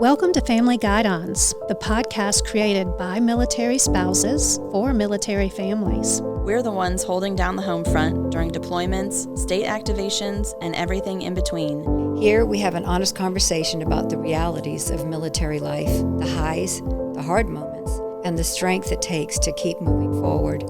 Welcome to Family Guidons, the podcast created by military spouses for military families. We're the ones holding down the home front during deployments, state activations, and everything in between. Here we have an honest conversation about the realities of military life, the highs, the hard moments, and the strength it takes to keep moving forward.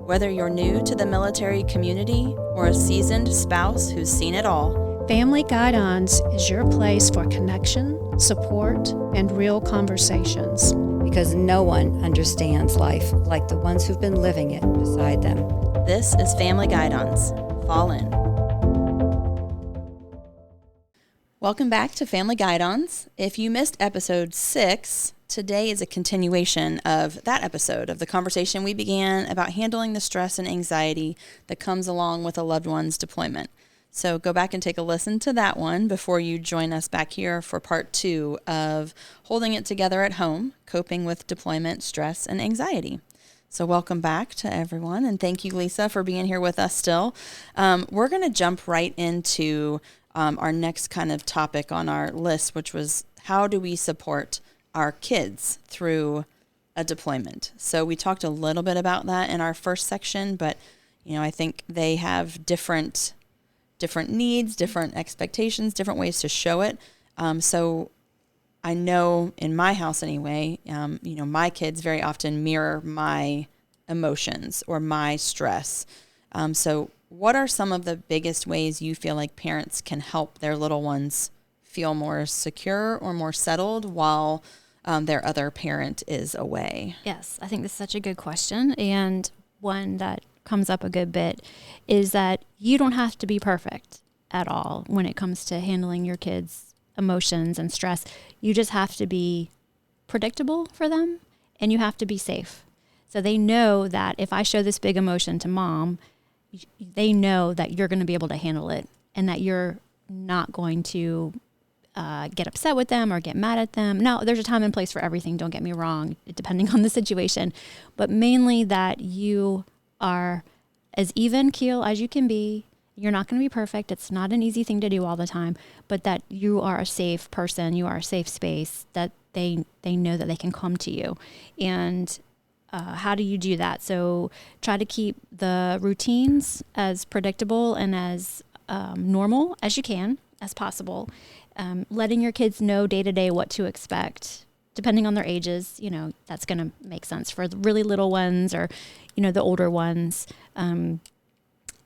Whether you're new to the military community or a seasoned spouse who's seen it all, Family Guidons is your place for connection, support, and real conversations. Because no one understands life like the ones who've been living it beside them. This is Family Guidons. Fall in. Welcome back to Family Guidons. If you missed episode 6, today is a continuation of that episode of the conversation we began about handling the stress and anxiety that comes along with a loved one's deployment. So go back and take a listen to that one before you join us back here for part 2 of holding it together at home, coping with deployment, stress, and anxiety. So welcome back to everyone, and thank you, Lisa, for being here with us still. We're going to jump right into our next kind of topic on our list, which was how do we support our kids through a deployment? So we talked a little bit about that in our first section, but I think they have different needs, different expectations, different ways to show it. So I know in my house anyway, my kids very often mirror my emotions or my stress. So what are some of the biggest ways you feel like parents can help their little ones feel more secure or more settled while their other parent is away? Yes, I think this is such a good question, and one that comes up a good bit is that you don't have to be perfect at all when it comes to handling your kids' emotions and stress. You just have to be predictable for them, and you have to be safe. So they know that if I show this big emotion to mom, they know that you're going to be able to handle it and that you're not going to get upset with them or get mad at them. Now, there's a time and place for everything, don't get me wrong, depending on the situation, but mainly that you are as even keel as you can be. You're not going to be perfect. It's not an easy thing to do all the time, but that you are a safe person. You are a safe space that they know that they can come to you. And how do you do that? So try to keep the routines as predictable and as normal as you can, as possible. Letting your kids know day to day what to expect. Depending on their ages, that's going to make sense for the really little ones or, the older ones. And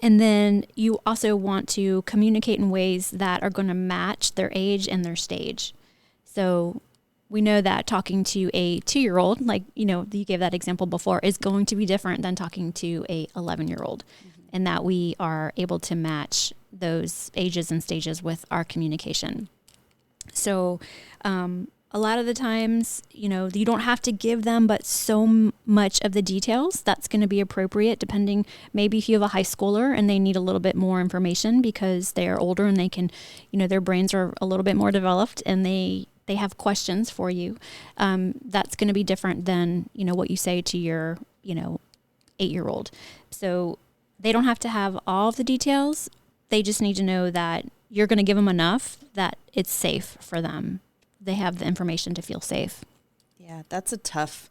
then you also want to communicate in ways that are going to match their age and their stage. So we know that talking to a 2-year-old, like, you gave that example before, is going to be different than talking to a 11-year-old. Mm-hmm. And that we are able to match those ages and stages with our communication. So, a lot of the times, you don't have to give them but so much of the details that's going to be appropriate, depending, maybe if you have a high schooler and they need a little bit more information because they are older and they can, their brains are a little bit more developed and they have questions for you. That's going to be different than, what you say to your, 8-year-old. So they don't have to have all of the details. They just need to know that you're going to give them enough that it's safe for them. They have the information to feel safe. Yeah, that's a tough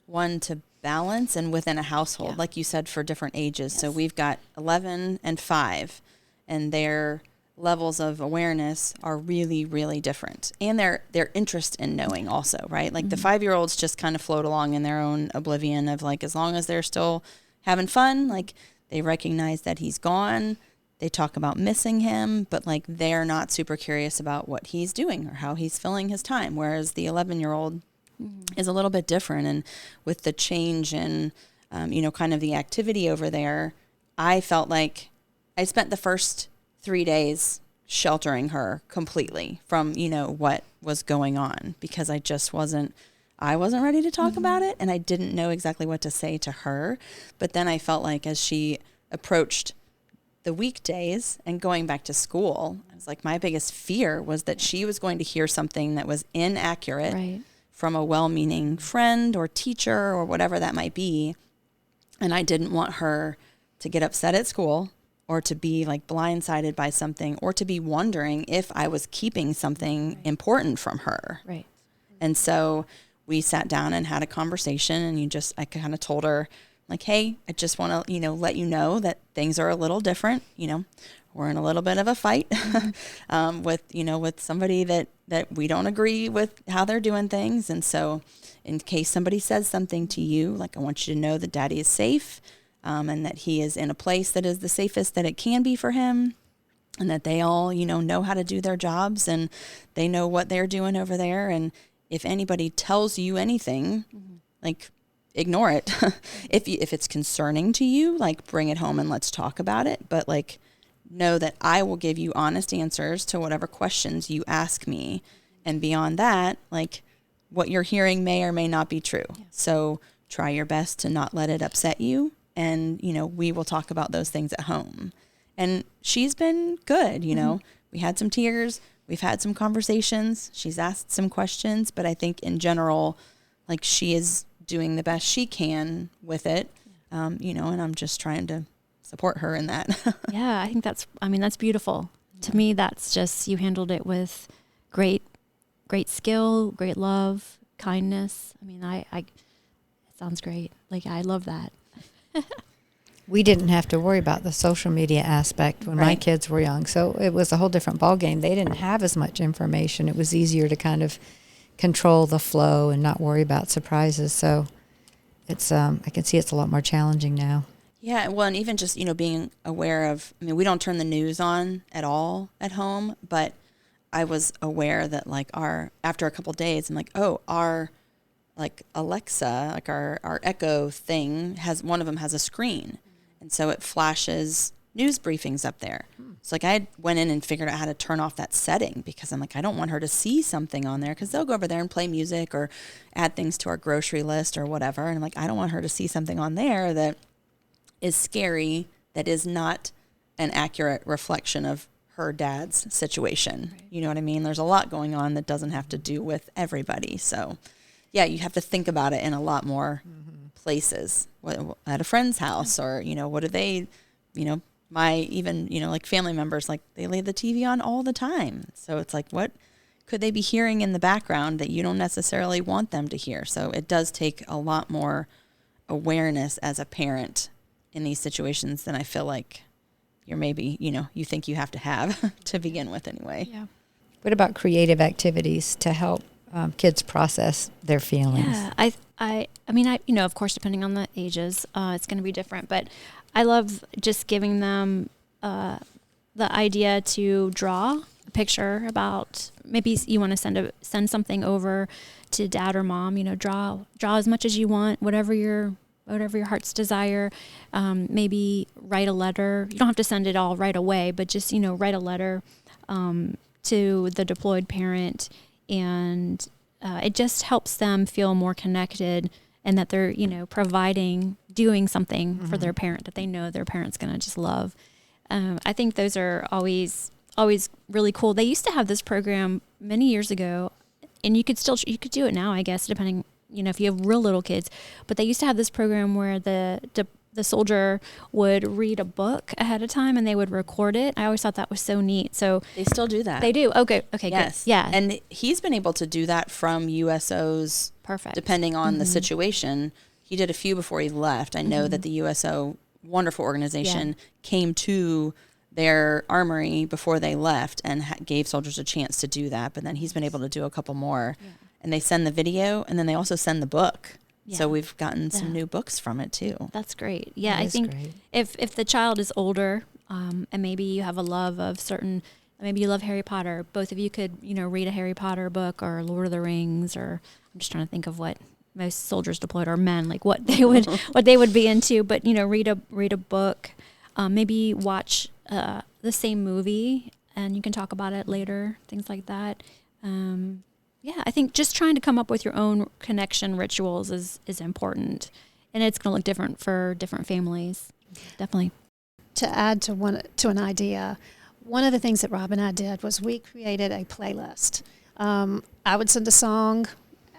one to balance and within a household, like you said, for different ages. Yes. So we've got 11 and 5, and their levels of awareness are really, really different. And their interest in knowing also, right? Like the 5-year-olds just kind of float along in their own oblivion of like, as long as they're still having fun, like they recognize that he's gone. They talk about missing him, but like they're not super curious about what he's doing or how he's filling his time. Whereas the 11-year-old is a little bit different. And with the change in, kind of the activity over there, I felt like I spent the first 3 days sheltering her completely from, what was going on because I wasn't ready to talk about it. And I didn't know exactly what to say to her. But then I felt like as she approached the weekdays and going back to school, I was like, my biggest fear was that she was going to hear something that was inaccurate from a well-meaning friend or teacher or whatever that might be. And I didn't want her to get upset at school or to be like blindsided by something or to be wondering if I was keeping something important from her. Right. And so we sat down and had a conversation, and I kind of told her, like, hey, I just want to, let you know that things are a little different. We're in a little bit of a fight with somebody that we don't agree with how they're doing things. And so in case somebody says something to you, like, I want you to know that Daddy is safe, and that he is in a place that is the safest that it can be for him, and that they all, know how to do their jobs, and they know what they're doing over there. And if anybody tells you anything, like, ignore it. If it's concerning to you, like, bring it home and let's talk about it. But, like, know that I will give you honest answers to whatever questions you ask me. And beyond that, like, what you're hearing may or may not be true. Yeah. So try your best to not let it upset you. And, we will talk about those things at home. And she's been good, We had some tears. We've had some conversations. She's asked some questions. But I think in general, like, she is doing the best she can with it, and I'm just trying to support her in that. Yeah, I think that's beautiful. To me, that's just, you handled it with great skill, great love, kindness. I mean, it sounds great. Like, I love that. We didn't have to worry about the social media aspect when my kids were young, so it was a whole different ballgame. They didn't have as much information. It was easier to kind of control the flow and not worry about surprises. So it's I can see it's a lot more challenging now. Yeah, well, and even just, being aware of, we don't turn the news on at all at home, but I was aware that, like, after a couple of days, I'm like, oh, our, like, Alexa, like our Echo thing one of them has a screen. And so it flashes news briefings up there. So, like, I went in and figured out how to turn off that setting, because I'm like, I don't want her to see something on there, because they'll go over there and play music or add things to our grocery list or whatever. And I'm like, I don't want her to see something on there that is scary, that is not an accurate reflection of her dad's situation. Right. You know what I mean? There's a lot going on that doesn't have to do with everybody. So, yeah, you have to think about it in a lot more places. At a friend's house, or, what do they, like, family members, like, they leave the TV on all the time. So it's like, what could they be hearing in the background that you don't necessarily want them to hear? So it does take a lot more awareness as a parent in these situations than I feel like you're maybe, you think you have to have to begin with anyway. Yeah. What about creative activities to help kids process their feelings? Yeah, I mean, of course, depending on the ages, it's going to be different, but I love just giving them the idea to draw a picture about, maybe you want to send something over to dad or mom, draw as much as you want, whatever your heart's desire. Maybe write a letter. You don't have to send it all right away, but just, write a letter to the deployed parent, and it just helps them feel more connected, and that they're, doing something for their parent that they know their parent's going to just love. I think those are always really cool. They used to have this program many years ago, and you could do it now, I guess, depending, if you have real little kids. But they used to have this program where the soldier would read a book ahead of time, and they would record it. I always thought that was so neat. So they still do that. They do. Okay, yes. Good. Yeah. And he's been able to do that from USOs. Perfect. Depending on the situation. He did a few before he left. I know that the USO, wonderful organization, came to their armory before they left and gave soldiers a chance to do that. But then he's been able to do a couple more. Yeah. And they send the video, and then they also send the book. Yeah. So we've gotten some new books from it too. That's great. Yeah, I think if the child is older, and maybe you have a love of maybe you love Harry Potter, both of you could, read a Harry Potter book, or Lord of the Rings, or I'm just trying to think of what most soldiers deployed, or men, like what they would be into. But read a book, maybe watch the same movie, and you can talk about it later. Things like that. Yeah, I think just trying to come up with your own connection rituals is important, and it's going to look different for different families. Definitely. To add to an idea, one of the things that Rob and I did was we created a playlist. I would send a song,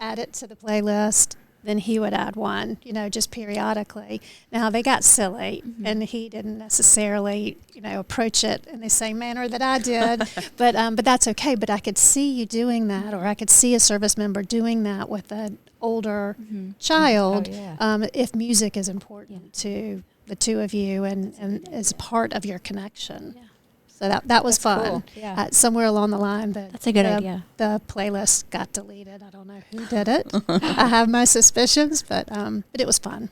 add it to the playlist, then he would add one, just periodically. Now, they got silly, and he didn't necessarily, approach it in the same manner that I did, but that's okay. But I could see you doing that, or I could see a service member doing that with an older child, if music is important to the two of you and is part of your connection. Yeah. So that was fun. Cool. Yeah. Somewhere along the line, that's a good idea. The playlist got deleted. I don't know who did it. I have my suspicions, but it was fun.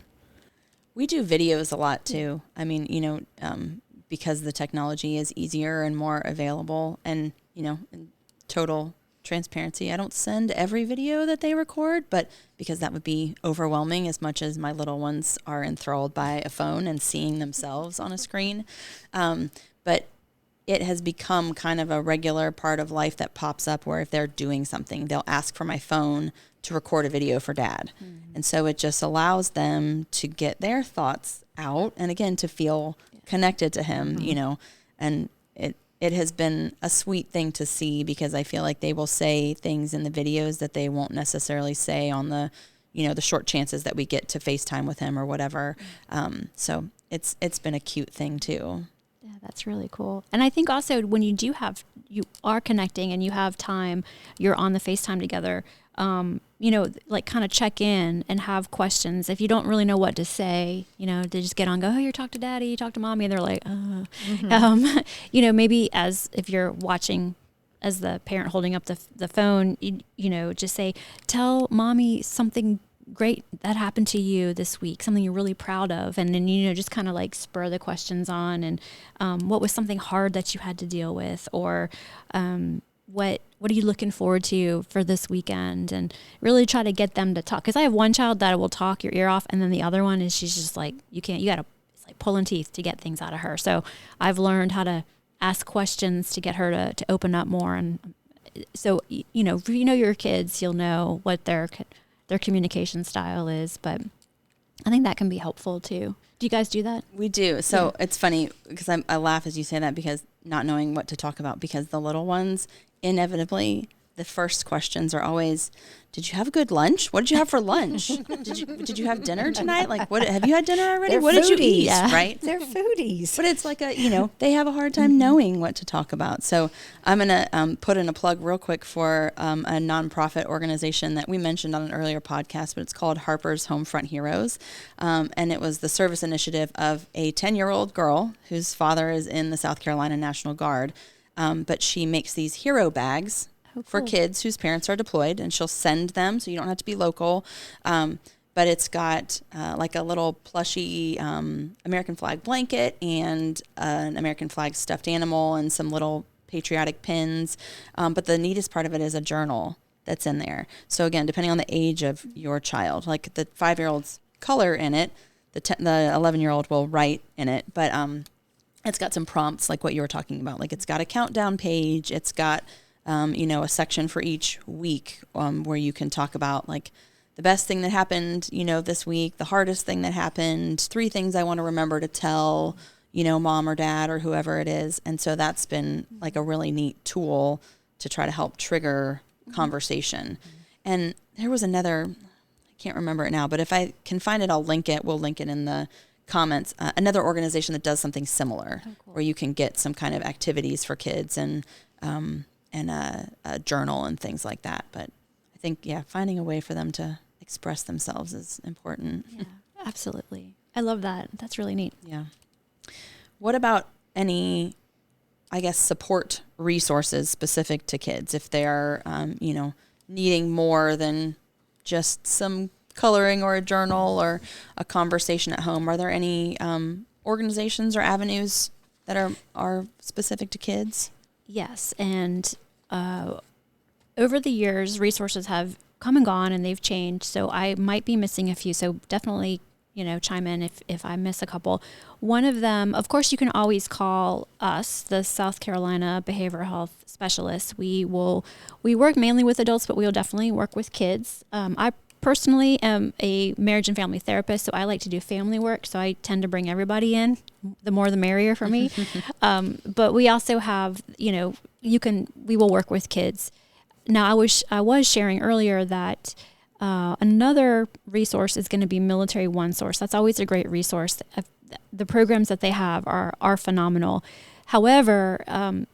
We do videos a lot too. I mean, because the technology is easier and more available, and in total transparency, I don't send every video that they record, but because that would be overwhelming as much as my little ones are enthralled by a phone and seeing themselves on a screen. But it has become kind of a regular part of life that pops up where if they're doing something, they'll ask for my phone to record a video for Dad. And so it just allows them to get their thoughts out and again, to feel connected to him, and it has been a sweet thing to see because I feel like they will say things in the videos that they won't necessarily say on the, the short chances that we get to FaceTime with him or whatever. So it's been a cute thing too. Yeah, that's really cool. And I think also when you are connecting and you have time, you're on the FaceTime together, like kind of check in and have questions. If you don't really know what to say, they just get on, go, oh, you talk to Daddy, you talk to Mommy. And they're like, maybe as if you're watching as the parent holding up the phone, just say, tell Mommy something great that happened to you this week, something you're really proud of, and then just kind of like spur the questions on, and what was something hard that you had to deal with, or what are you looking forward to for this weekend, and really try to get them to talk. Because I have one child that will talk your ear off, and then the other one is she's just like, you gotta, it's like pulling teeth to get things out of her. So I've learned how to ask questions to get her to open up more, and so if you know your kids, you'll know what their communication style is, but I think that can be helpful too. Do you guys do that? We do. So it's funny because I laugh as you say that, because not knowing what to talk about, because the little ones, inevitably, the first questions are always, did you have a good lunch? What did you have for lunch? Did you have dinner tonight? Like, what, have you had dinner already? They're what foodies. Did you eat? Yeah. Right? They're foodies. But it's like they have a hard time knowing what to talk about. So I'm going to put in a plug real quick for a nonprofit organization that we mentioned on an earlier podcast, but it's called Harper's Homefront Heroes. And it was the service initiative of a 10-year-old girl whose father is in the South Carolina National Guard. But she makes these hero bags for kids whose parents are deployed, and she'll send them, so you don't have to be local. But it's got like a little plushy American flag blanket and an American flag stuffed animal and some little patriotic pins. But the neatest part of it is a journal that's in there. So again, depending on the age of your child, like the 5-year-old's color in it, the 11-year-old will write in it. But it's got some prompts like what you were talking about. Like it's got a countdown page. It's got a section for each week where you can talk about like the best thing that happened, this week, the hardest thing that happened, 3 things I want to remember to tell, Mom or Dad or whoever it is. And so that's been like a really neat tool to try to help trigger conversation. And there was another, I can't remember it now, but if I can find it, I'll link it. We'll link it in the comments. Another organization that does something similar where you can get some kind of activities for kids and a journal and things like that. But I think, finding a way for them to express themselves is important. Yeah, absolutely. I love that. That's really neat. Yeah. What about any, support resources specific to kids if they're, needing more than just some coloring or a journal or a conversation at home? Are there any organizations or avenues that are specific to kids? Yes, and over the years, resources have come and gone, and they've changed. So I might be missing a few. So definitely, chime in if I miss a couple. One of them, of course, you can always call us, the South Carolina Behavioral Health Specialists. We work mainly with adults, but we will definitely work with kids. I personally am a marriage and family therapist, so I like to do family work. So I tend to bring everybody in. The more the merrier for me. But we also have, we will work with kids. Now I was sharing earlier that Another resource is going to be Military OneSource. That's always a great resource. The programs that they have are phenomenal. However,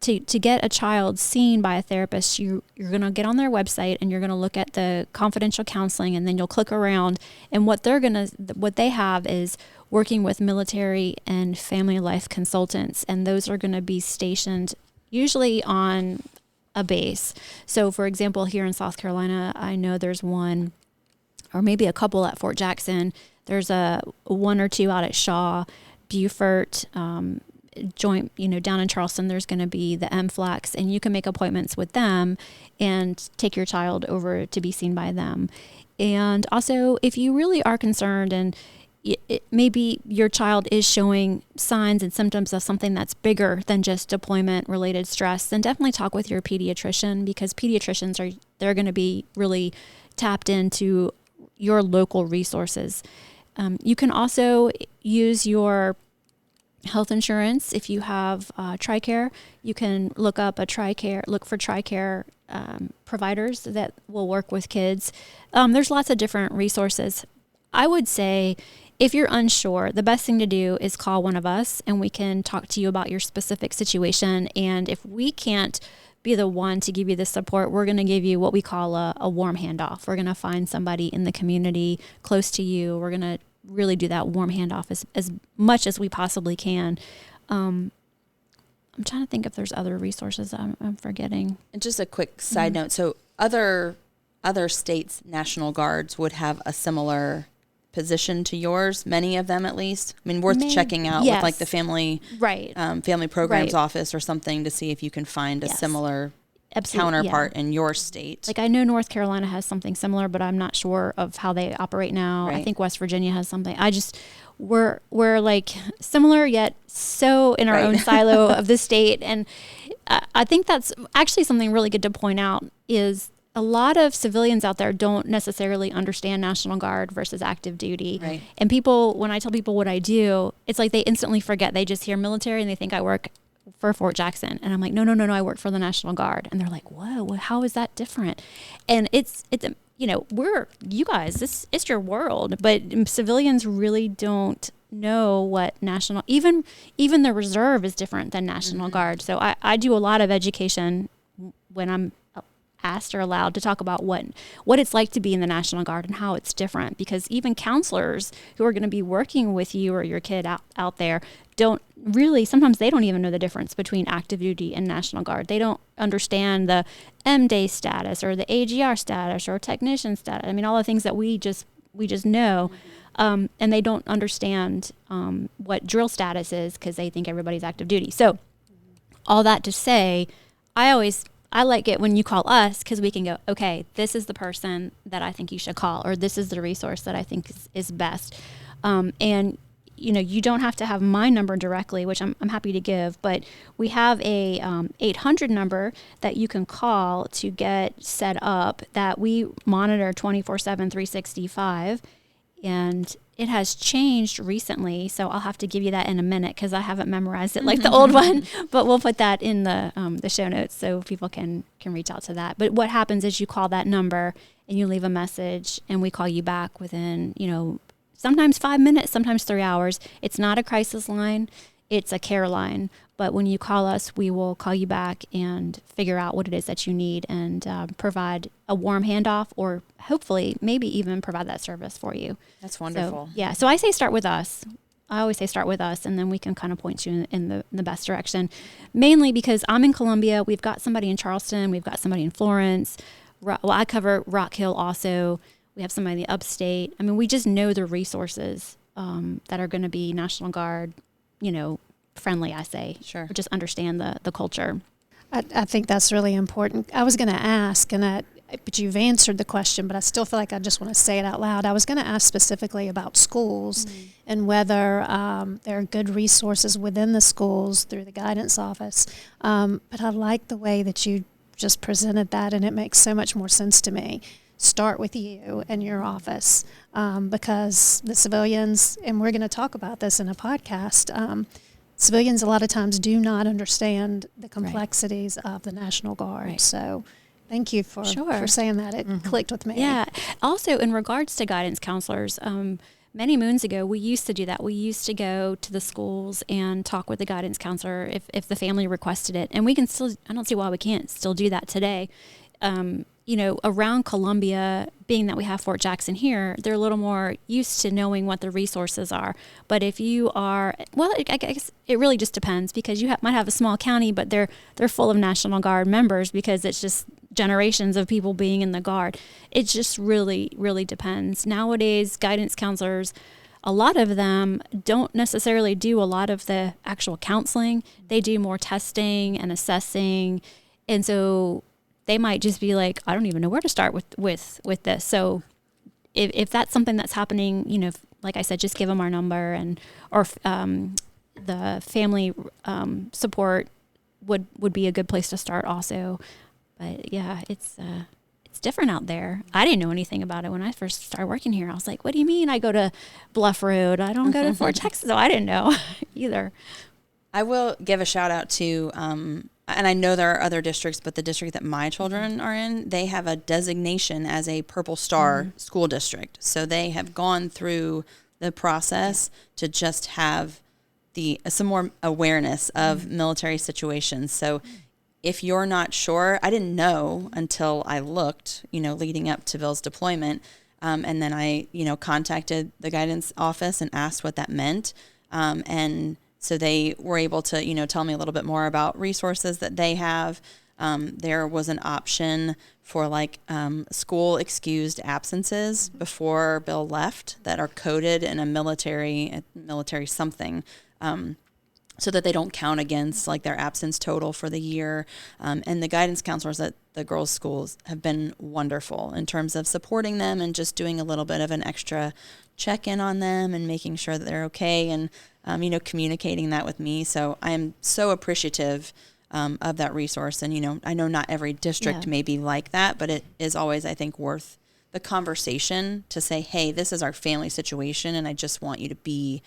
to get a child seen by a therapist, you're going to get on their website and you're going to look at the confidential counseling, and then you'll click around, and what they have is working with military and family life consultants, and those are going to be stationed usually on a base. So for example, here in South Carolina, I know there's one or maybe a couple at Fort Jackson. There's a one or two out at Shaw, Beaufort, Joint, down in Charleston, there's going to be the MFLAX, and you can make appointments with them and take your child over to be seen by them. And also, if you really are concerned and maybe your child is showing signs and symptoms of something that's bigger than just deployment-related stress, then definitely talk with your pediatrician, because pediatricians they're going to be really tapped into your local resources. You can also use your health insurance. If you have TRICARE, you can look for TRICARE providers that will work with kids. There's lots of different resources. I would say if you're unsure, the best thing to do is call one of us, and we can talk to you about your specific situation. And if we can't be the one to give you the support, we're going to give you what we call a warm handoff. We're going to find somebody in the community close to you. We're going to really do that warm handoff as much as we possibly can. I'm trying to think if there's other resources I'm forgetting. And just a quick side note. So other states' National Guards would have a similar position to yours, many of them at least. I mean, worth checking out with like the family programs office or something to see if you can find a similar counterpart in your state. Like I know North Carolina has something similar, but I'm not sure of how they operate now. Right. I think West Virginia has something. We're like similar yet so in our own silo of the state. And I think that's actually something really good to point out is a lot of civilians out there don't necessarily understand National Guard versus active duty. Right. And when I tell people what I do, it's like they instantly forget. They just hear military and they think I work for Fort Jackson. And I'm like, no, I work for the National Guard. And they're like, whoa, how is that different? And it's you guys, it's your world, but civilians really don't know what even the reserve is different than National Guard. So I do a lot of education when I'm asked or allowed to talk about what it's like to be in the National Guard and how it's different, because even counselors who are going to be working with you or your kid out there sometimes they don't even know the difference between active duty and National Guard. They don't understand the M-Day status or the AGR status or technician status. I mean, all the things that we just know. And they don't understand what drill status is because they think everybody's active duty. So all that to say, I like it when you call us, because we can go, okay, this is the person that I think you should call, or this is the resource that I think is best. And you don't have to have my number directly, which I'm happy to give, but we have a 800 number that you can call to get set up that we monitor 24/7, 365. And it has changed recently, so I'll have to give you that in a minute because I haven't memorized it like the old one. But we'll put that in the show notes so people can reach out to that. But what happens is you call that number and you leave a message, and we call you back within, sometimes 5 minutes, sometimes 3 hours. It's not a crisis line; it's a care line. But when you call us, we will call you back and figure out what it is that you need and provide a warm handoff, or hopefully maybe even provide that service for you. That's wonderful. So I say start with us. I always say start with us, and then we can kind of point you in the best direction. Mainly because I'm in Columbia. We've got somebody in Charleston. We've got somebody in Florence. I cover Rock Hill also. We have somebody in the upstate. I mean, we just know the resources that are going to be National Guard, friendly, I say. Sure. Or just understand the culture. I think that's really important. I was going to ask, but you've answered the question, but I still feel like I just want to say it out loud. I was going to ask specifically about schools and whether there are good resources within the schools through the guidance office. But I like the way that you just presented that, and it makes so much more sense to me. Start with you and your office, because the civilians, and we're going to talk about this in a podcast, civilians a lot of times do not understand the complexities of the National Guard. Right. So, Thank you for saying that. It clicked with me. Yeah. Also, in regards to guidance counselors, many moons ago, we used to do that. We used to go to the schools and talk with the guidance counselor if the family requested it. And we can still, I don't see why we can't still do that today. Around Columbia, being that we have Fort Jackson here, they're a little more used to knowing what the resources are. But if you are, I guess it really just depends, because you might have a small county, but they're full of National Guard members, because it's just generations of people being in the Guard. It just really, really depends. Nowadays, guidance counselors, a lot of them don't necessarily do a lot of the actual counseling. They do more testing and assessing. And so they might just be like, I don't even know where to start with this. So if that's something that's happening, like I said, just give them our number, or the family support would be a good place to start also. But yeah, it's different out there. I didn't know anything about it when I first started working here. I was like, what do you mean I go to Bluff Road? I don't go to Fort Jackson. So I didn't know either. I will give a shout out to, and I know there are other districts, but the district that my children are in, they have a designation as a Purple Star school district. So they have gone through the process to just have some more awareness of military situations. So if you're not sure, I didn't know until I looked, leading up to Bill's deployment. And then I, contacted the guidance office and asked what that meant. And so they were able to, tell me a little bit more about resources that they have. There was an option for school excused absences before Bill left that are coded in a military something, so that they don't count against their absence total for the year. And the guidance counselors at the girls' schools have been wonderful in terms of supporting them and just doing a little bit of an extra check-in on them and making sure that they're okay, and communicating that with me. So I am so appreciative of that resource. And, I know not every district may be like that, but it is always, I think, worth the conversation to say, hey, this is our family situation, and I just want you to be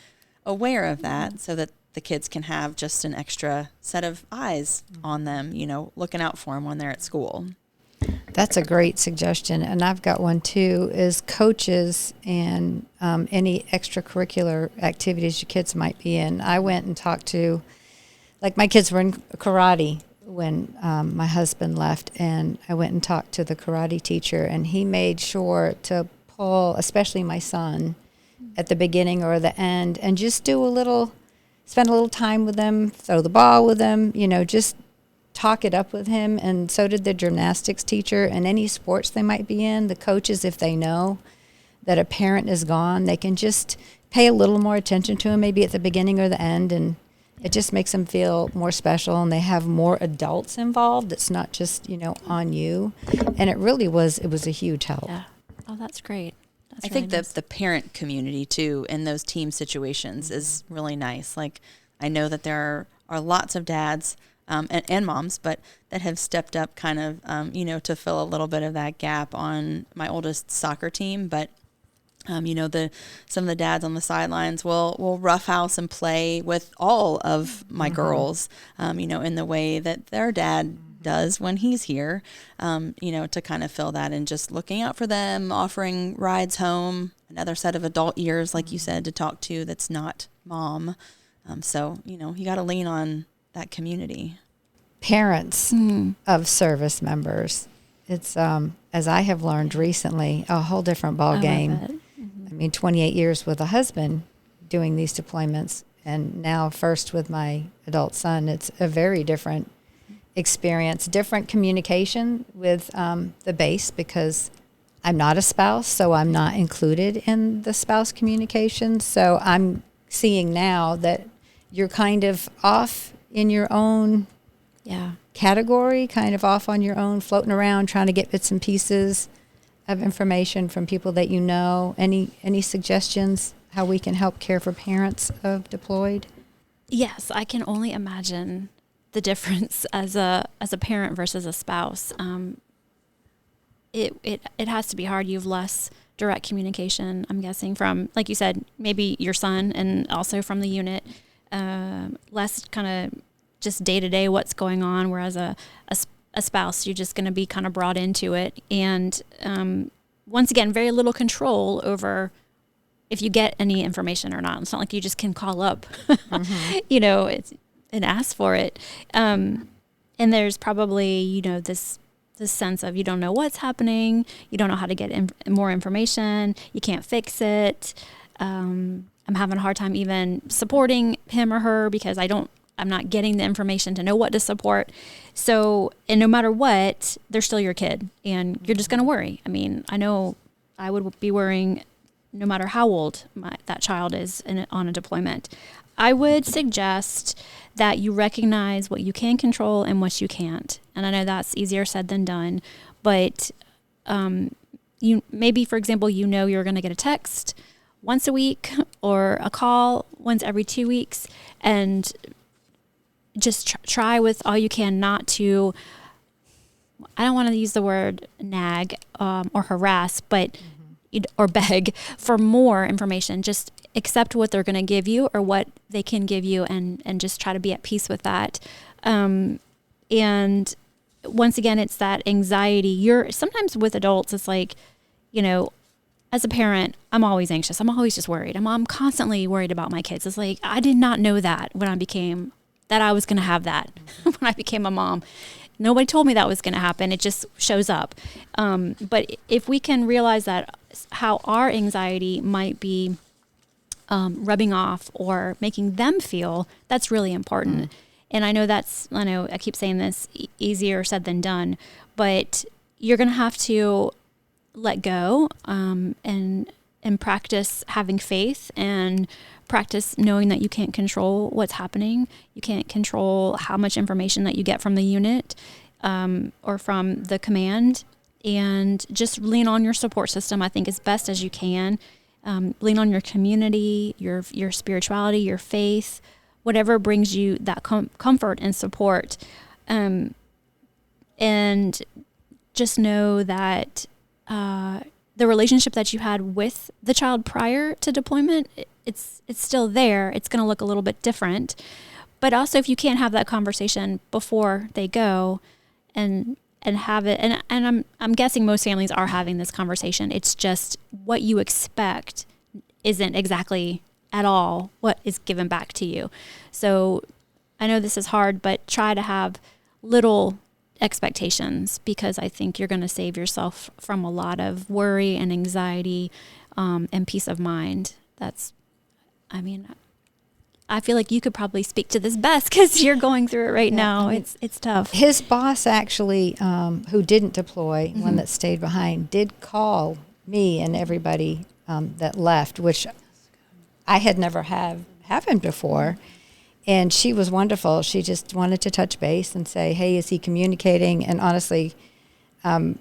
aware of that, so that the kids can have just an extra set of eyes on them, looking out for them when they're at school. That's a great suggestion. And I've got one too, is coaches and any extracurricular activities your kids might be in. I went and talked to, my kids were in karate when my husband left, and I went and talked to the karate teacher, and he made sure to pull, especially my son, at the beginning or the end, and just spend a little time with them, throw the ball with them, just talk it up with him. And so did the gymnastics teacher, and any sports they might be in. The coaches, if they know that a parent is gone, they can just pay a little more attention to him, maybe at the beginning or the end, and it just makes them feel more special, and they have more adults involved. It's not just, on you. And it was a huge help. Yeah. Oh, that's great. I think the parent community too in those team situations is really nice. I know that there are lots of dads and moms, but that have stepped up kind of, to fill a little bit of that gap on my oldest soccer team. But, some of the dads on the sidelines will roughhouse and play with all of my girls, in the way that their dad does when he's here, to kind of fill that, and just looking out for them, offering rides home, another set of adult ears, like you said, to talk to that's not mom. So, you got to lean on that community. Parents of service members, it's, as I have learned recently, a whole different ball game. 28 years with a husband doing these deployments, and now first with my adult son, it's a very different experience, different communication with the base, because I'm not a spouse, so I'm not included in the spouse communication. So I'm seeing now that you're kind of off in your own category, kind of off on your own, floating around, trying to get bits and pieces of information from people that you know. Any suggestions how we can help care for parents of deployed? Yes, I can only imagine the difference as a parent versus a spouse. It has to be hard. You have less direct communication, I'm guessing, from, like you said, maybe your son, and also from the unit. Less kind of just day to day what's going on. Whereas a a spouse. You're just going to be kind of brought into it. And once again, very little control over if you get any information or not. It's not like you just can call up, and ask for it. And there's probably, this sense of you don't know what's happening. You don't know how to get more information. You can't fix it. I'm having a hard time even supporting him or her because I'm not getting the information to know what to support. So, and no matter what, they're still your kid and you're just going to worry. I mean, I know I would be worrying no matter how old that child is on a deployment. I would suggest that you recognize what you can control and what you can't. And I know that's easier said than done, but you maybe, for example, you're going to get a text once a week or a call once every 2 weeks, and just try with all you can not to, I don't want to use the word nag or harass, but or beg for more information. Just accept what they're going to give you or what they can give you, and just try to be at peace with that. And once again, it's that anxiety. Sometimes with adults, it's like, as a parent, I'm always anxious. I'm always just worried. I'm constantly worried about my kids. It's like, I did not know that that I was going to have that when I became a mom. Nobody told me that was going to happen. It just shows up. But if we can realize that how our anxiety might be rubbing off or making them feel, that's really important. And I know I keep saying this, easier said than done, but you're going to have to let go and practice having faith and practice knowing that you can't control what's happening. You can't control how much information that you get from the unit or from the command. And just lean on your support system, I think, as best as you can. Lean on your community, your spirituality, your faith, whatever brings you that comfort and support. And just know that the relationship that you had with the child prior to deployment, it's still there. It's going to look a little bit different. But also, if you can't have that conversation before they go and have it, and I'm guessing most families are having this conversation. It's just what you expect isn't exactly at all what is given back to you. So I know this is hard, but try to have little expectations, because I think you're going to save yourself from a lot of worry and anxiety and peace of mind. I feel like you could probably speak to this best because you're going through it right now. It's tough. His boss actually, who didn't deploy, one that stayed behind, did call me and everybody that left, which I had never happened before. And she was wonderful. She just wanted to touch base and say, hey, is he communicating? And honestly, a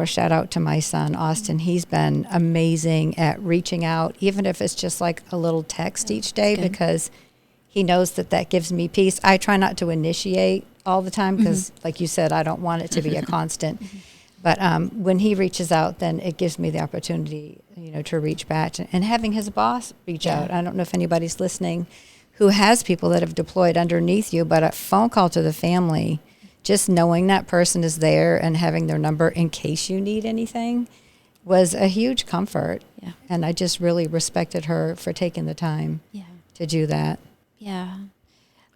shout out to my son, Austin. He's been amazing at reaching out, even if it's just like a little text each day, because he knows that gives me peace. I try not to initiate all the time because, like you said, I don't want it to be a constant. But when he reaches out, then it gives me the opportunity, to reach back. And having his boss reach out. I don't know if anybody's listening who has people that have deployed underneath you, but a phone call to the family, just knowing that person is there and having their number in case you need anything was a huge comfort. Yeah. And I just really respected her for taking the time to do that. Yeah.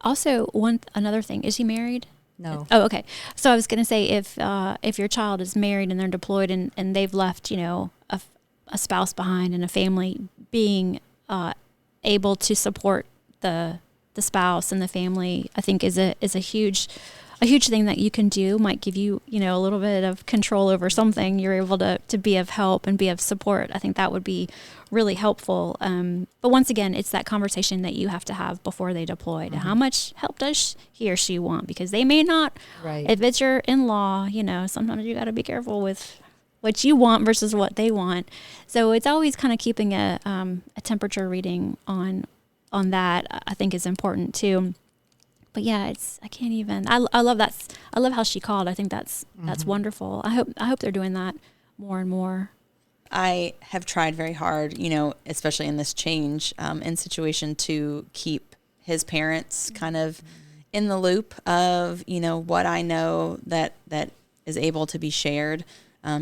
Also, another thing, is he married? No. Oh, okay. So I was going to say, if your child is married and they're deployed and they've left, a spouse behind and a family, being able to support the spouse and the family, I think is a huge thing that you can do. Might give you, a little bit of control over something. You're able to be of help and be of support. I think that would be really helpful. But once again, it's that conversation that you have to have before they deploy. How much help does he or she want? Because they may not. Right. If it's your in-law, sometimes you got to be careful with what you want versus what they want. So it's always kind of keeping a temperature reading on that, I think, is important too. But yeah, I can't even. I love that. I love how she called. I think that's wonderful. I hope they're doing that more and more. I have tried very hard, especially in this change in situation, to keep his parents kind of in the loop of, what I know that is able to be shared,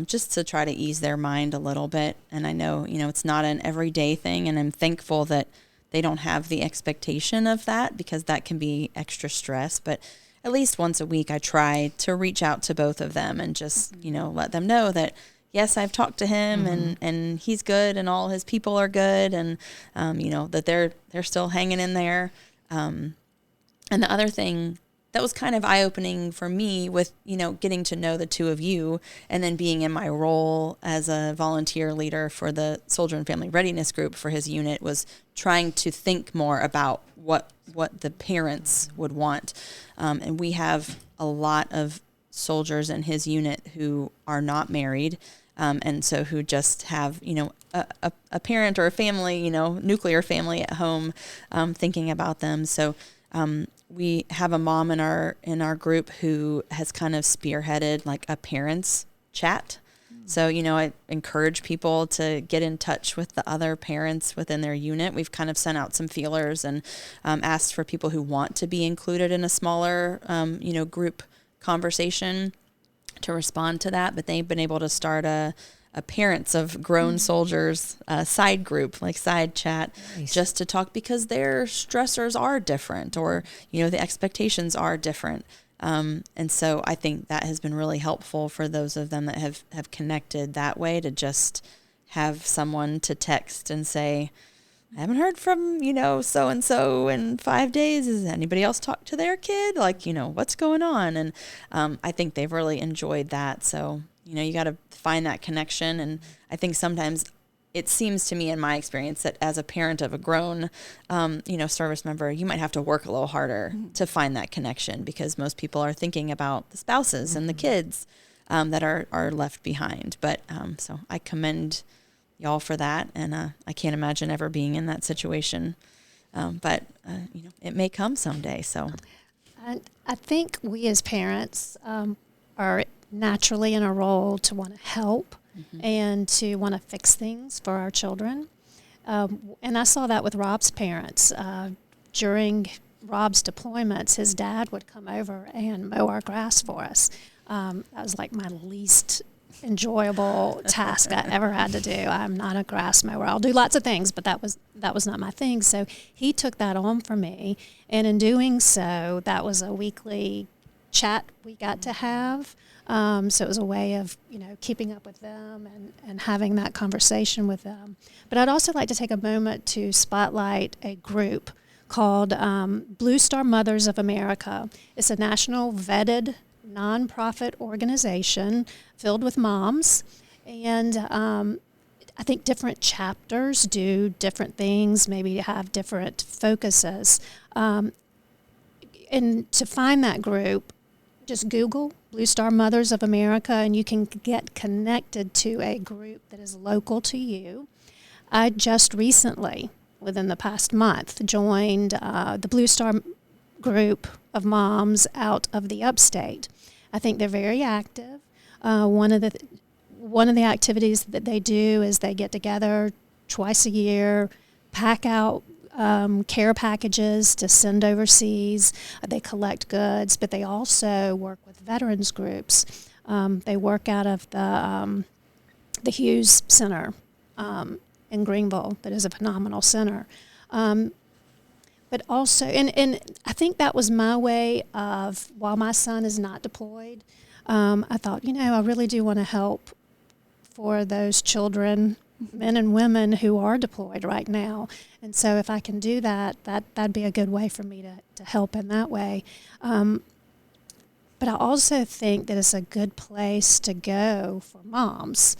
just to try to ease their mind a little bit. And I know, it's not an everyday thing, and I'm thankful that they don't have the expectation of that, because that can be extra stress. But at least once a week, I try to reach out to both of them and just, let them know that, yes, I've talked to him and he's good and all his people are good, and, that they're still hanging in there. And the other thing that was kind of eye-opening for me with, getting to know the two of you, and then being in my role as a volunteer leader for the Soldier and Family Readiness Group for his unit, was trying to think more about what the parents would want. And we have a lot of soldiers in his unit who are not married, and so who just have, a parent or a family, nuclear family at home, thinking about them. So we have a mom in our group who has kind of spearheaded like a parents chat. So, I encourage people to get in touch with the other parents within their unit. We've kind of sent out some feelers and asked for people who want to be included in a smaller, group conversation to respond to that. But they've been able to start a parents of grown soldiers side group, like side chat, just to talk, because their stressors are different, or, the expectations are different. And so I think that has been really helpful for those of them that have connected that way, to just have someone to text and say, I haven't heard from, so-and-so in 5 days. Has anybody else talked to their kid? Like, what's going on? And I think they've really enjoyed that. So, you got to find that connection. And I think sometimes it seems to me, in my experience, that as a parent of a grown, service member, you might have to work a little harder to find that connection, because most people are thinking about the spouses and the kids that are left behind. But so I commend y'all for that. And I can't imagine ever being in that situation. But it may come someday. So I think we as parents are naturally in a role to want to help and to want to fix things for our children. And I saw that with Rob's parents. During Rob's deployments, his dad would come over and mow our grass for us. That was like my least enjoyable task I ever had to do. I'm not a grass mower. I'll do lots of things, but that was not my thing. So he took that on for me. And in doing so, that was a weekly chat we got to have. So it was a way of, keeping up with them and having that conversation with them. But I'd also like to take a moment to spotlight a group called Blue Star Mothers of America. It's a national vetted nonprofit organization filled with moms. And I think different chapters do different things, maybe have different focuses. And to find that group, just Google Blue Star Mothers of America, and you can get connected to a group that is local to you. I just recently, within the past month, joined the Blue Star group of moms out of the upstate. I think they're very active. One of the activities that they do is they get together twice a year, pack out care packages to send overseas. They collect goods, but they also work with veterans groups. They work out of the Hughes Center in Greenville. That is a phenomenal center. But also, and I think that was my way of, while my son is not deployed, I thought, I really do want to help for those children, men and women who are deployed right now. And so if I can do that'd be a good way for me to help in that way. But I also think that it's a good place to go for moms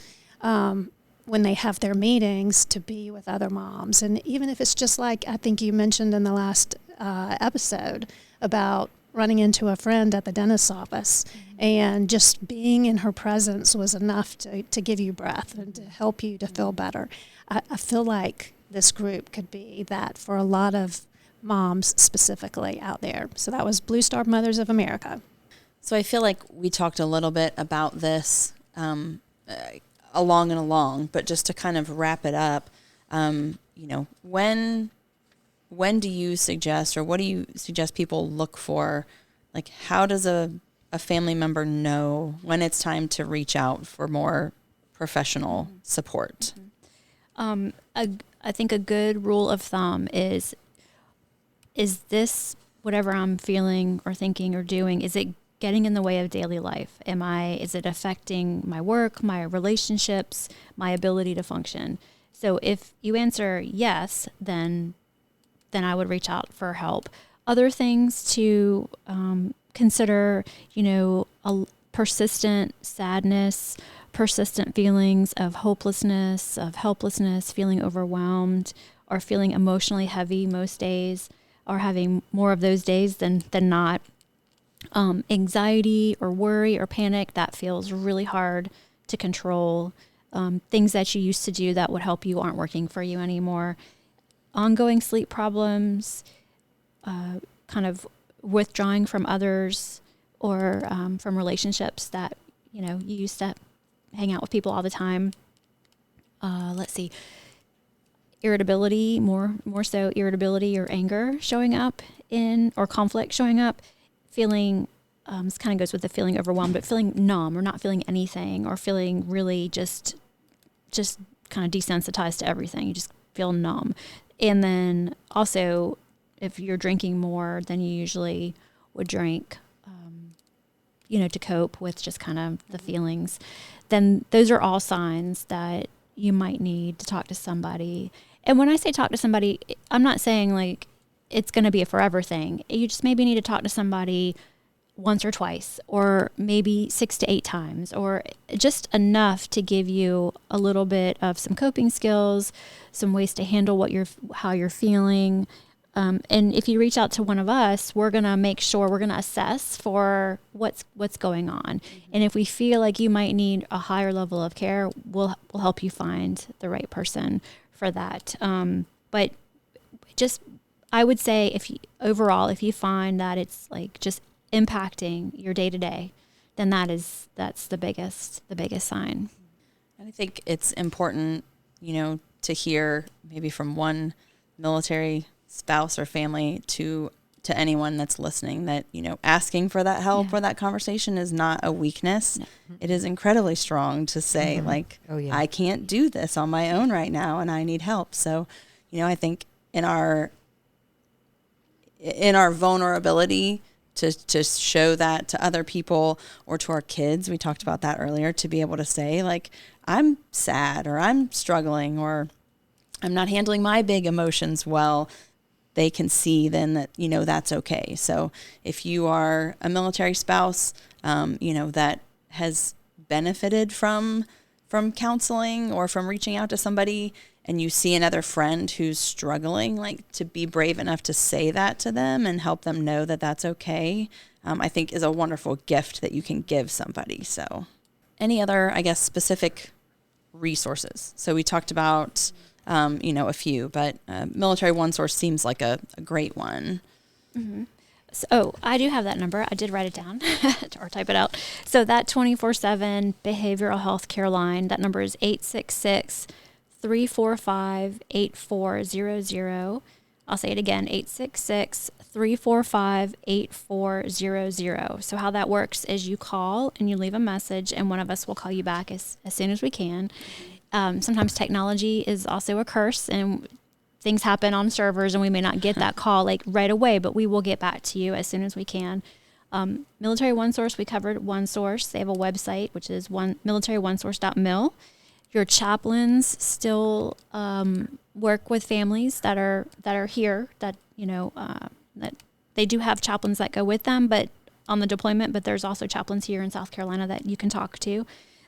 when they have their meetings, to be with other moms. And even if it's just like, I think you mentioned in the last episode about running into a friend at the dentist's office, and just being in her presence was enough to give you breath and to help you to feel better. I feel like this group could be that for a lot of moms specifically out there. So that was Blue Star Mothers of America. So I feel like we talked a little bit about this along, but just to kind of wrap it up, when when do you suggest, or what do you suggest people look for? Like, how does a family member know when it's time to reach out for more professional support? I think a good rule of thumb is this, whatever I'm feeling or thinking or doing, is it getting in the way of daily life? Is it affecting my work, my relationships, my ability to function? So if you answer yes, then I would reach out for help. Other things to consider, a persistent sadness, persistent feelings of hopelessness, of helplessness, feeling overwhelmed, or feeling emotionally heavy most days, or having more of those days than not. Anxiety or worry or panic that feels really hard to control. Things that you used to do that would help you aren't working for you anymore. Ongoing sleep problems, kind of withdrawing from others, or from relationships that you used to hang out with people all the time. Let's see, irritability, more so irritability or anger showing up or conflict showing up, feeling, this kind of goes with the feeling overwhelmed, but feeling numb or not feeling anything, or feeling really just kind of desensitized to everything. You just feel numb. And then also, if you're drinking more than you usually would drink, to cope with just kind of the feelings, then those are all signs that you might need to talk to somebody. And when I say talk to somebody, I'm not saying like it's going to be a forever thing. You just maybe need to talk to somebody once or twice, or maybe 6 to 8 times, or just enough to give you a little bit of some coping skills, some ways to handle how you're feeling. And if you reach out to one of us, we're going to make sure we're going to assess for what's going on. And if we feel like you might need a higher level of care, we'll help you find the right person for that. But just, I would say if you find that it's like just impacting your day to day, then that's the biggest sign. And I think it's important, to hear maybe from one military spouse or family to anyone that's listening that, asking for that help or that conversation is not a weakness. No. It is incredibly strong to say I can't do this on my own right now and I need help. So, I think in our vulnerability to show that to other people or to our kids, we talked about that earlier, to be able to say like, I'm sad, or I'm struggling, or I'm not handling my big emotions well, they can see then that, that's okay. So if you are a military spouse, that has benefited from counseling or from reaching out to somebody, and you see another friend who's struggling, like to be brave enough to say that to them and help them know that that's okay, I think is a wonderful gift that you can give somebody. So any other, I guess, specific resources? So we talked about, a few, but Military OneSource seems like a great one. Mm-hmm. So I do have that number. I did write it down or type it out. So that 24/7 behavioral health care line, that number is 866-345-8400. I'll say it again, 866-345-8400. So how that works is you call and you leave a message, and one of us will call you back as soon as we can. Sometimes technology is also a curse, and things happen on servers and we may not get that call like right away, but we will get back to you as soon as we can. Military OneSource, we covered OneSource. They have a website, which is militaryonesource.mil. Your chaplains still work with families that are here, that that they do have chaplains that go with them, but on the deployment. But there's also chaplains here in South Carolina that you can talk to.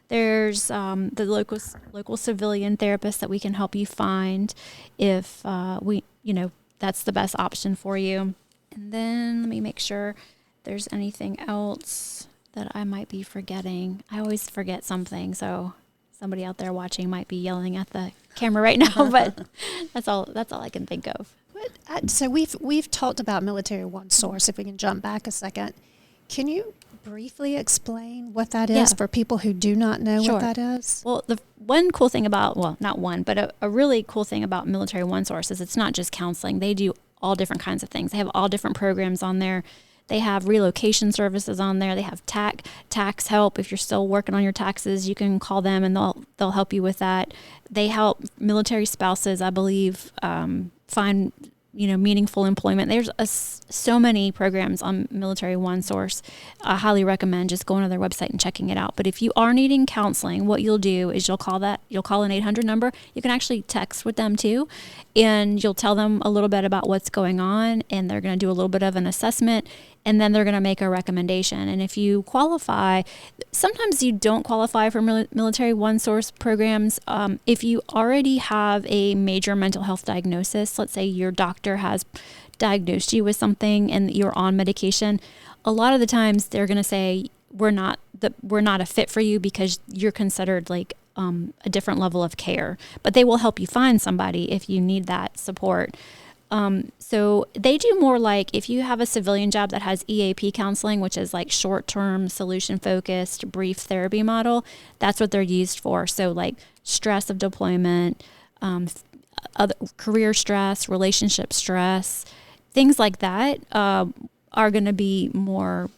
There's the local civilian therapist that we can help you find if that's the best option for you. And then let me make sure there's anything else that I might be forgetting. I always forget something, so somebody out there watching might be yelling at the camera right now, but that's all I can think of. So we've talked about Military OneSource. If we can jump back a second, can you briefly explain what that is for people who do not know what that is? Well, the one cool thing about, not one, but a really cool thing about Military OneSource is it's not just counseling. They do all different kinds of things. They have all different programs on there. They have relocation services on there. They have tax help. If you're still working on your taxes, you can call them and they'll help you with that. They help military spouses, I believe, find meaningful employment. There's so many programs on Military OneSource. I highly recommend just going to their website and checking it out. But if you are needing counseling, what you'll do is you'll call an 800 number. You can actually text with them too, and you'll tell them a little bit about what's going on, and they're going to do a little bit of an assessment, and then they're going to make a recommendation. And if you qualify, sometimes you don't qualify for Military OneSource programs. If you already have a major mental health diagnosis, let's say your doctor has diagnosed you with something and you're on medication, a lot of the times they're going to say, we're not a fit for you because you're considered like a different level of care. But they will help you find somebody if you need that support. So they do more like if you have a civilian job that has EAP counseling, which is like short-term, solution-focused, brief therapy model, that's what they're used for. So like stress of deployment, other career stress, relationship stress, things like that are going to be more,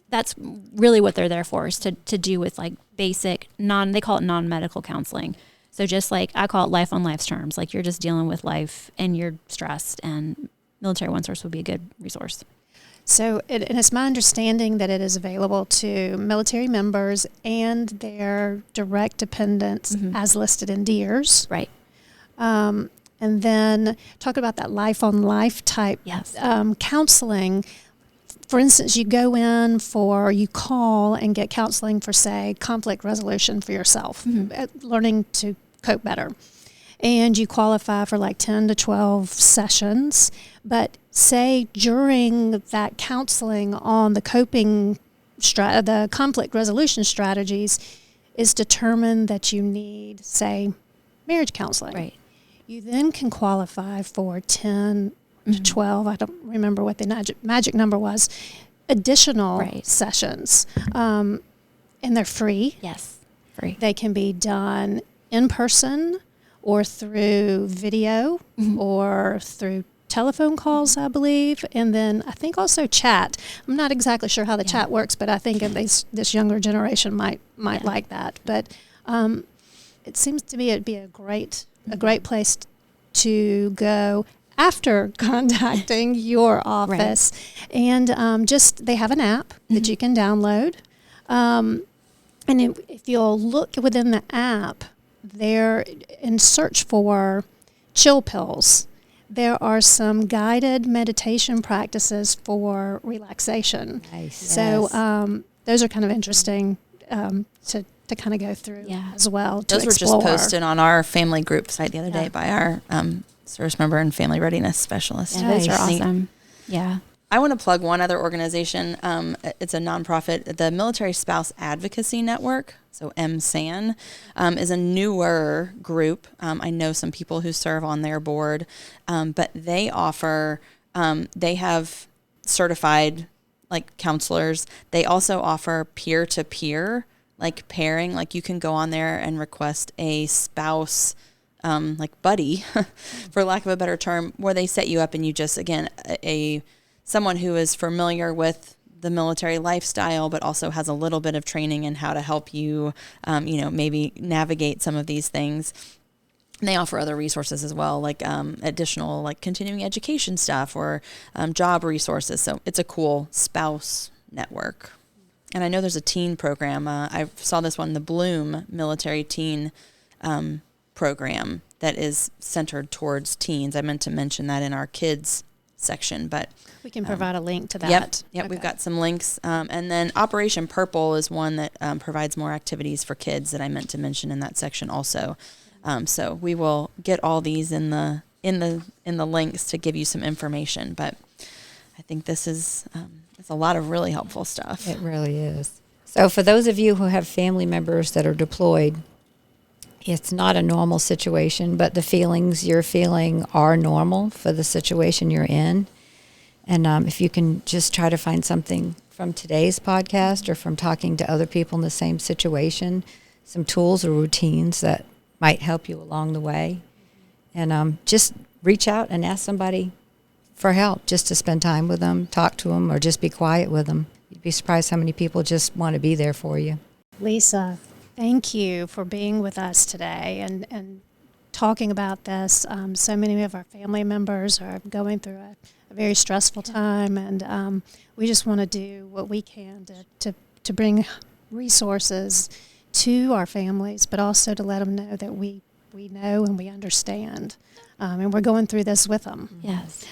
that's really what they're there for, is to do with like basic they call it non-medical counseling. So just like I call it life on life's terms, like you're just dealing with life and you're stressed, and Military OneSource would be a good resource. So and it's my understanding that it is available to military members and their direct dependents as listed in DEERS. Right. And then talk about that life on life type counseling. For instance, you call and get counseling for, say, conflict resolution for yourself, learning to cope better. And you qualify for like 10 to 12 sessions. But say during that counseling on the the conflict resolution strategies is determined that you need, say, marriage counseling. Right. You then can qualify for 10 to 12, I don't remember what the magic number was, additional sessions. And they're free. Yes, free. They can be done in person or through video or through telephone calls, I believe, and then I think also chat. I'm not exactly sure how the chat works, but I think this younger generation might like that. But it seems to me it'd be a great place to go after contacting your office. And they have an app that you can download. And if you'll look within the app there and search for chill pills, there are some guided meditation practices for relaxation. Nice. So those are kind of interesting to kind of go through as well. Those were explore. just posted on our family group site the other day by our service member and family readiness specialist. Yeah, those are awesome. Yeah. I want to plug one other organization. It's a nonprofit, the Military Spouse Advocacy Network, so MSAN, is a newer group. I know some people who serve on their board, but they offer, they have certified like counselors. They also offer peer-to-peer, like pairing, like you can go on there and request a spouse like buddy, for lack of a better term, where they set you up and you just, again, someone who is familiar with the military lifestyle, but also has a little bit of training in how to help you, maybe navigate some of these things. And they offer other resources as well, like additional like continuing education stuff or job resources. So it's a cool spouse network. And I know there's a teen program. I saw this one, the Bloom Military Teen program that is centered towards teens. I meant to mention that in our kids section, but we can provide a link to that. Yep, okay. We've got some links. And then Operation Purple is one that provides more activities for kids that I meant to mention in that section also. So we will get all these in the links to give you some information. But I think this is it's a lot of really helpful stuff. It really is. So for those of you who have family members that are deployed, it's not a normal situation, but the feelings you're feeling are normal for the situation you're in. And if you can just try to find something from today's podcast or from talking to other people in the same situation, some tools or routines that might help you along the way. And just reach out and ask somebody for help, just to spend time with them, talk to them, or just be quiet with them. You'd be surprised how many people just want to be there for you. Lisa, thank you for being with us today and talking about this. So many of our family members are going through a very stressful time, and we just want to do what we can to bring resources to our families, but also to let them know that we know and we understand, and we're going through this with them. Yes.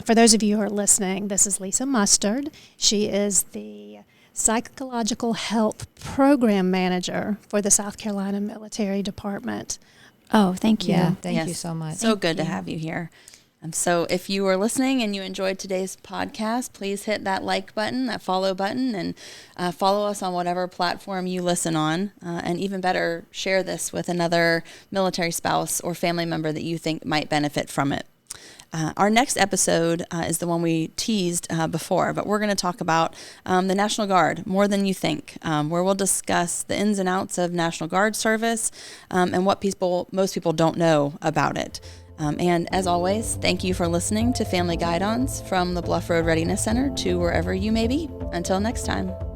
For those of you who are listening, this is Lisa Mustard. She is the Psychological Health Program Manager for the South Carolina Military Department. Oh, thank you. Yeah, thank you so much. So good to have you here. So if you were listening and you enjoyed today's podcast, please hit that like button, that follow button, and follow us on whatever platform you listen on. And even better, share this with another military spouse or family member that you think might benefit from it. Our next episode is the one we teased before, but we're going to talk about the National Guard, more than you think, where we'll discuss the ins and outs of National Guard service and what most people don't know about it. And as always, thank you for listening to Family Guidons, from the Bluff Road Readiness Center to wherever you may be. Until next time.